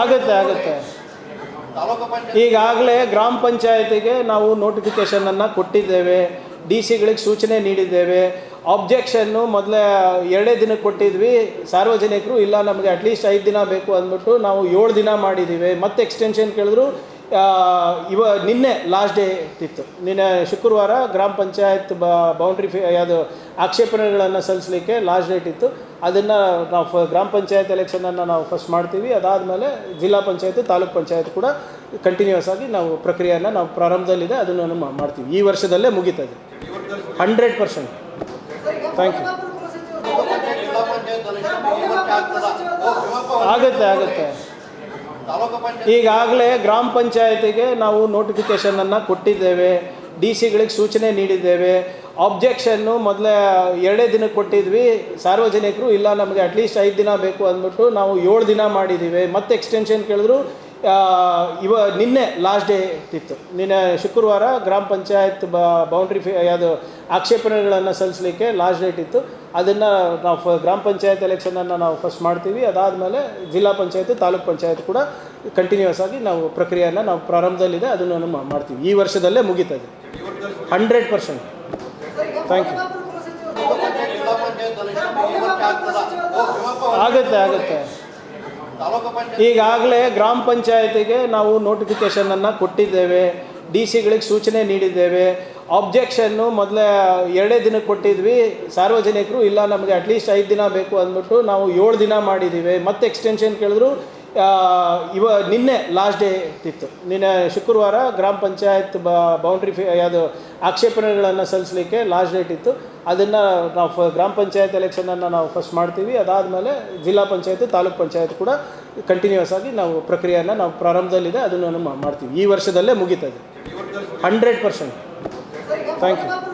ಆಗುತ್ತೆ ಆಗುತ್ತೆ. ಈಗಾಗಲೇ ಗ್ರಾಮ ಪಂಚಾಯತಿಗೆ ನಾವು ನೋಟಿಫಿಕೇಷನನ್ನು ಕೊಟ್ಟಿದ್ದೇವೆ, ಡಿ ಸಿಗಳಿಗೆ ಸೂಚನೆ ನೀಡಿದ್ದೇವೆ. ಆಬ್ಜೆಕ್ಷನ್ನು ಮೊದಲೇ 2 ದಿನಕ್ಕೆ ಕೊಟ್ಟಿದ್ವಿ, ಸಾರ್ವಜನಿಕರು ಇಲ್ಲ ನಮಗೆ ಅಟ್ಲೀಸ್ಟ್ 5 ದಿನ ಬೇಕು ಅಂದ್ಬಿಟ್ಟು ನಾವು 7 ದಿನ ಮಾಡಿದ್ದೀವಿ. ಮತ್ತೆ ಎಕ್ಸ್ಟೆನ್ಷನ್ ಕೇಳಿದ್ರು. ನಿನ್ನೆ ಲಾಸ್ಟ್ ಡೇ ಇತ್ತು, ನಿನ್ನೆ ಶುಕ್ರವಾರ ಗ್ರಾಮ ಪಂಚಾಯತ್ ಬೌಂಡ್ರಿ ಯಾವುದು ಆಕ್ಷೇಪಣೆಗಳನ್ನು ಸಲ್ಲಿಸಲಿಕ್ಕೆ ಲಾಸ್ಟ್ ಡೇಟ್ ಇತ್ತು. ಅದನ್ನು ನಾವು ಗ್ರಾಮ ಪಂಚಾಯತ್ ಎಲೆಕ್ಷನನ್ನು ನಾವು ಫಸ್ಟ್ ಮಾಡ್ತೀವಿ. ಅದಾದಮೇಲೆ ಜಿಲ್ಲಾ ಪಂಚಾಯತ್ ತಾಲೂಕ್ ಪಂಚಾಯತ್ ಕೂಡ ಕಂಟಿನ್ಯೂಸ್ ಆಗಿ ನಾವು ಪ್ರಕ್ರಿಯೆಯನ್ನು ನಾವು ಪ್ರಾರಂಭದಲ್ಲಿದೆ, ಅದನ್ನು ಮಾಡ್ತೀವಿ. ಈ ವರ್ಷದಲ್ಲೇ ಮುಗೀತದೆ 100%. Thank you. ಆಗುತ್ತೆ ಆಗುತ್ತೆ. ಈಗಾಗಲೇ ಗ್ರಾಮ ಪಂಚಾಯತಿಗೆ ನಾವು ನೋಟಿಫಿಕೇಷನನ್ನು ಕೊಟ್ಟಿದ್ದೇವೆ, ಡಿ ಸಿಗಳಿಗೆ ಸೂಚನೆ ನೀಡಿದ್ದೇವೆ. ಆಬ್ಜೆಕ್ಷನ್ನು ಮೊದಲೇ 2 ದಿನಕ್ಕೆ ಕೊಟ್ಟಿದ್ವಿ, ಸಾರ್ವಜನಿಕರು ಇಲ್ಲ ನಮಗೆ ಅಟ್ಲೀಸ್ಟ್ 5 ದಿನ ಬೇಕು ಅಂದ್ಬಿಟ್ಟು ನಾವು 7 ದಿನ ಮಾಡಿದ್ದೀವಿ. ಮತ್ತೆ ಎಕ್ಸ್ಟೆನ್ಷನ್ ಕೇಳಿದ್ರು. ನಿನ್ನೆ ಲಾಸ್ಟ್ ಡೇ ಇತ್ತು, ನಿನ್ನೆ ಶುಕ್ರವಾರ ಗ್ರಾಮ ಪಂಚಾಯತ್ ಬೌಂಡ್ರಿ ಯಾವುದು ಆಕ್ಷೇಪಣೆಗಳನ್ನು ಸಲ್ಲಿಸಲಿಕ್ಕೆ ಲಾಸ್ಟ್ ಡೇಟ್ ಇತ್ತು. ಅದನ್ನು ನಾವು ಗ್ರಾಮ ಪಂಚಾಯತ್ ಎಲೆಕ್ಷನನ್ನು ನಾವು ಫಸ್ಟ್ ಮಾಡ್ತೀವಿ. ಅದಾದಮೇಲೆ ಜಿಲ್ಲಾ ಪಂಚಾಯತ್ ತಾಲೂಕ್ ಪಂಚಾಯತ್ ಕೂಡ ಕಂಟಿನ್ಯೂಸ್ ಆಗಿ ನಾವು ಪ್ರಕ್ರಿಯೆಯನ್ನು ನಾವು ಪ್ರಾರಂಭದಲ್ಲಿದೆ, ಅದನ್ನು ಮಾಡ್ತೀವಿ. ಈ ವರ್ಷದಲ್ಲೇ ಮುಗೀತದೆ 100%. Thank you. ಆಗುತ್ತೆ ಆಗುತ್ತೆ. ಈಗಾಗಲೇ ಗ್ರಾಮ ಪಂಚಾಯತಿಗೆ ನಾವು ನೋಟಿಫಿಕೇಷನನ್ನು ಕೊಟ್ಟಿದ್ದೇವೆ, ಡಿ ಸಿಗಳಿಗೆ ಸೂಚನೆ ನೀಡಿದ್ದೇವೆ. ಆಬ್ಜೆಕ್ಷನ್ನು ಮೊದಲೇ 2 ದಿನಕ್ಕೆ ಕೊಟ್ಟಿದ್ವಿ, ಸಾರ್ವಜನಿಕರು ಇಲ್ಲ ನಮಗೆ ಅಟ್ಲೀಸ್ಟ್ 5 ದಿನ ಬೇಕು ಅಂದ್ಬಿಟ್ಟು ನಾವು 7 ದಿನ ಮಾಡಿದ್ದೀವಿ. ಮತ್ತೆ ಎಕ್ಸ್ಟೆನ್ಷನ್ ಕೇಳಿದ್ರು. ನಿನ್ನೆ ಲಾಸ್ಟ್ ಡೇ ಇತ್ತು, ನಿನ್ನೆ ಶುಕ್ರವಾರ ಗ್ರಾಮ ಪಂಚಾಯತ್ ಬೌಂಡ್ರಿ ಯಾವುದು ಆಕ್ಷೇಪಣೆಗಳನ್ನು ಸಲ್ಲಿಸಲಿಕ್ಕೆ ಲಾಸ್ಟ್ ಡೇಟ್ ಇತ್ತು. ಅದನ್ನು ನಾವು ಗ್ರಾಮ ಪಂಚಾಯತ್ ಎಲೆಕ್ಷನನ್ನು ನಾವು ಫಸ್ಟ್ ಮಾಡ್ತೀವಿ. ಅದಾದಮೇಲೆ ಜಿಲ್ಲಾ ಪಂಚಾಯತ್ ತಾಲೂಕ್ ಪಂಚಾಯತ್ ಕೂಡ ಕಂಟಿನ್ಯೂಸ್ ಆಗಿ ನಾವು ಪ್ರಕ್ರಿಯೆಯನ್ನು ನಾವು ಪ್ರಾರಂಭದಲ್ಲಿದೆ, ಅದನ್ನು ಮಾಡ್ತೀವಿ. ಈ ವರ್ಷದಲ್ಲೇ ಮುಗೀತದೆ 100%. Thank you.